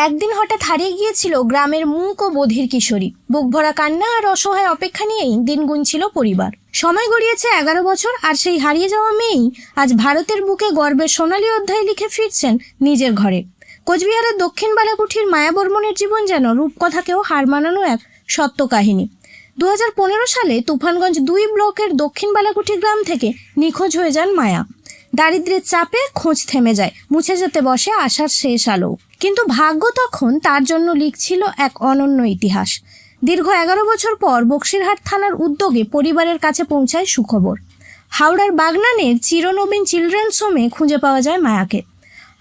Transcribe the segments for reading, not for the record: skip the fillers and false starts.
একদিন হঠাৎ হারিয়ে গিয়েছিল গ্রামের মূক ও বধির কিশোরী। বুক ভরা কান্না আর অসহায় অপেক্ষা নিয়েই দিন গুনছিল পরিবার। সময় গড়িয়েছে 11 বছর, আর সেই হারিয়ে যাওয়া মেয়েই আজ ভারতের বুকে গর্বের সোনালী অধ্যায় লিখে ফিরছেন নিজের ঘরে। কোচবিহারের দক্ষিণ বালাকুঠির মায়া বর্মনের জীবন যেন রূপকথাকেও হার মানানো এক সত্য কাহিনী। 2015 সালে তুফানগঞ্জ 2 ব্লকের দক্ষিণ বালাকুঠি গ্রাম থেকে নিখোঁজ হয়ে যান মায়া। দারিদ্র্যের চাপে খোঁজ থেমে যায়, মুছে যেতে বসে আশার শেষ আলো। কিন্তু ভাগ্য তখন তার জন্য লিখছিল এক অনন্য ইতিহাস। দীর্ঘ 11 বছর পর বক্সিরহাট থানার উদ্যোগে পরিবারের কাছে পৌঁছায় সুখবর। হাওড়ার বাগনানের চিরনবীন চিলড্রেন্স হোমে খুঁজে পাওয়া যায় মায়াকে।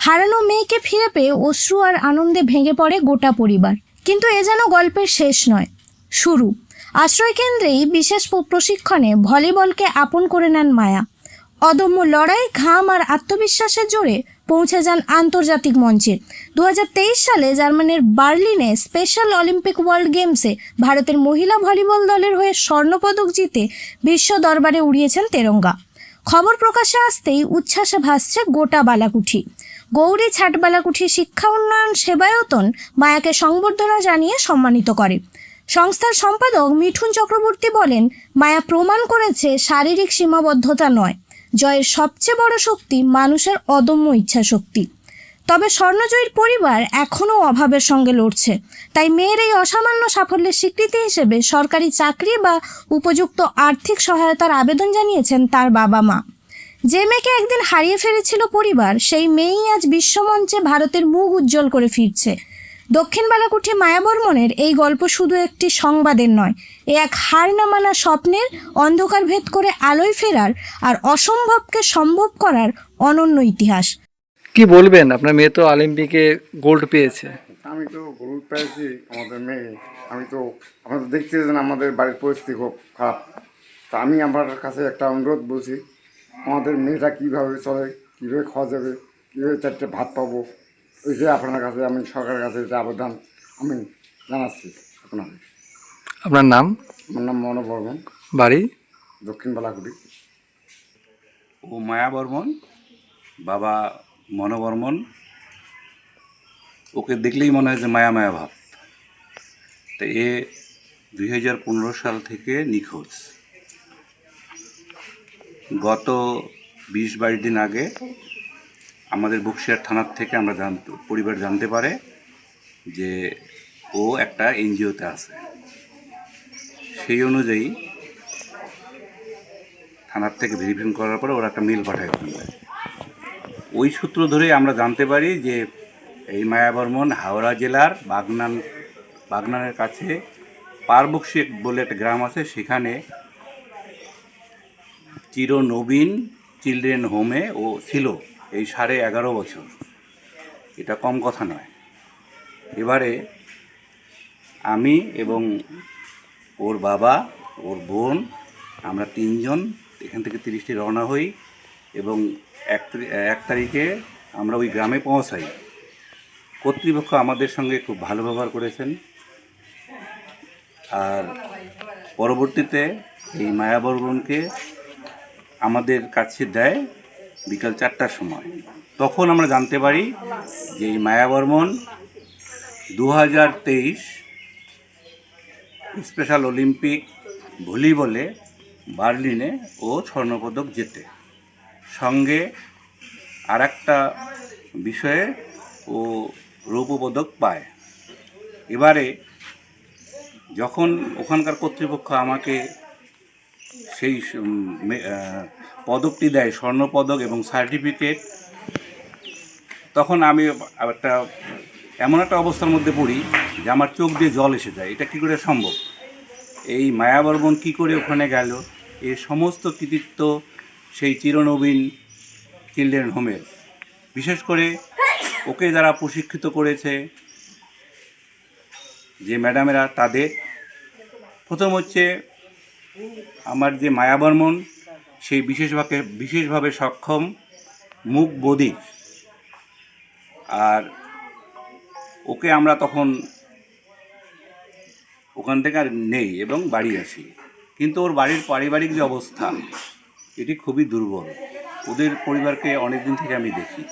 হারানো মেয়েকে ফিরে পেয়ে অশ্রু আর আনন্দে ভেঙে পড়ে গোটা পরিবার। কিন্তু এ যেন গল্পের শেষ নয়, শুরু। আশ্রয় কেন্দ্রেই বিশেষ প্রশিক্ষণে ভলিবলকে আপন করে নেন মায়া। অদম্য লড়াই, ঘাম আর আত্মবিশ্বাসের জোরে পৌঁছে যান আন্তর্জাতিক মঞ্চে। 2023 সালে জার্মানির বার্লিনে স্পেশাল অলিম্পিক ওয়ার্ল্ড গেমসে ভারতের মহিলা ভলিবল দলের হয়ে স্বর্ণপদক জিতে বিশ্ব দরবারে উড়িয়েছেন তেরঙ্গা। খবর প্রকাশে আসতেই উচ্ছ্বাসে ভাসছে গোটা বালাকুঠি। গৌরী ছাট বালাকুঠি শিক্ষা উন্নয়ন সেবায়তন মায়াকে সংবর্ধনা জানিয়ে সম্মানিত করে। সংস্থার সম্পাদক মিঠুন চক্রবর্তী বলেন, মায়া প্রমাণ করেছে শারীরিক সীমাবদ্ধতা নয়, জয়ের সবচেয়ে বড় শক্তি মানুষের অদম্য ইচ্ছা শক্তি। তবে স্বর্ণজয়ীর পরিবার এখনও অভাবের সঙ্গে লড়ছে। তাই মেয়ের এই অসামান্য সাফল্যের স্বীকৃতি হিসেবে সরকারি চাকরি বা উপযুক্ত আর্থিক সহায়তার আবেদন জানিয়েছেন তার বাবা মা। যে মেয়েকে একদিন হারিয়ে ফেলেছিল পরিবার, সেই মেয়েই আজ বিশ্বমঞ্চে ভারতের মুখ উজ্জ্বল করে ফিরছে। দক্ষিণ বালাকুঠি মায়া বর্মনের এই গল্প শুধু একটি সংবাদের নয়, এ এক হার না মানা স্বপ্নের, অন্ধকার ভেদ করে আলোয় ফেরার আর অসম্ভবকে সম্ভব করার অনন্য ইতিহাস। কি বলবেন, আপনার মেয়ে তো অলিম্পিকে গোল্ড পেয়েছে। আমি তো গোল্ড পেয়েছি, আমাদের মেয়ে। আমরা তো দেখতেছেন আমাদের বাড়ির পরিস্থিতি খুব খারাপ। তা আমি আমার কাছে একটা অনুরোধ বলছি, আমাদের মেয়েটা কীভাবে চলে, কীভাবে খাওয়া যাবে, কীভাবে 4টে ভাত পাবো, ওইটাই আপনার কাছে আমি সরকারের কাছে এটা আবেদন আমি জানাচ্ছি আপনাকে। আপনার নাম? আমার নাম মনোজ বর্মন, বাড়ি দক্ষিণ বালাকুঠি। ও মায়া বর্মন, বাবা মনোবর্মন। ওকে দেখলেই মনে হয় যে মায়া মায়া ভাব। তো এ 2015 সাল থেকে নিখোঁজ। গত 20-22 দিন আগে আমাদের বক্সিরহাট থানার থেকে আমরা পরিবার জানতে পারে যে ও একটা এনজিওতে আছে। সেই অনুযায়ী থানার থেকে ভেরিফিকেশন করার পরে ওরা একটা মেল পাঠায়। ওই সূত্র ধরে আমরা জানতে পারি যে এই মায়া বর্মন হাওড়া জেলার বাগনানের কাছে পারবক্সি বলে একটা গ্রাম আছে, সেখানে চিরনবীন চিলড্রেন হোমে ও ছিল এই 11.5 বছর। এটা কম কথা নয়। এবারে আমি এবং ওর বাবা, ওর বোন, আমরা 3 জন এখান থেকে 30টি রওনা হই এবং 1 তারিখে আমরা ওই গ্রামে পৌঁছাই। কর্তৃপক্ষ আমাদের সঙ্গে খুব ভালো ব্যবহার করেছেন। আর পরবর্তীতে এই মায়া বর্মনকে আমাদের কাছে দেয় বিকাল 4টার সময়। তখন আমরা জানতে পারি যে এই মায়া বর্মন 2023 স্পেশাল অলিম্পিক ভলিবলে বার্লিনে ও স্বর্ণপদক জেতে, সঙ্গে আর একটা বিষয়ে ও রৌপ্যপদক পায়। এবারে যখন ওখানকার কর্তৃপক্ষ আমাকে সেই পদকটি দেয়, স্বর্ণপদক এবং সার্টিফিকেট, তখন আমি এমন একটা অবস্থার মধ্যে পড়ি যে আমার চোখ দিয়ে জল এসে যায়। এটা কী করে সম্ভব? এই মায়া বর্মন কী করে ওখানে গেল? এই সমস্ত কৃতিত্ব সেই চিরনবীন চিলড্রেন হোমের। বিশেষ করে ওকে যারা প্রশিক্ষিত করেছে, যে ম্যাডামেরা, তাদের প্রথম হচ্ছে আমার যে মায়া বর্মন, সেই বিশেষভাবে সক্ষম, মুখ বধির। আর ওকে আমরা তখন ওখান থেকে আর নেই এবং বাড়ি আসি। কিন্তু ওর বাড়ির পারিবারিক যে অবস্থা, এটি খুবই দুর্বল। ওদের পরিবারকে অনেক দিন থেকে আমি দেখি।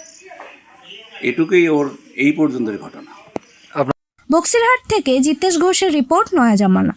এটুকুই ওর এই পর্যন্তের ঘটনা। বক্সিরহাট থেকে জিতেশ ঘোষের রিপোর্ট, নয়া জামানা।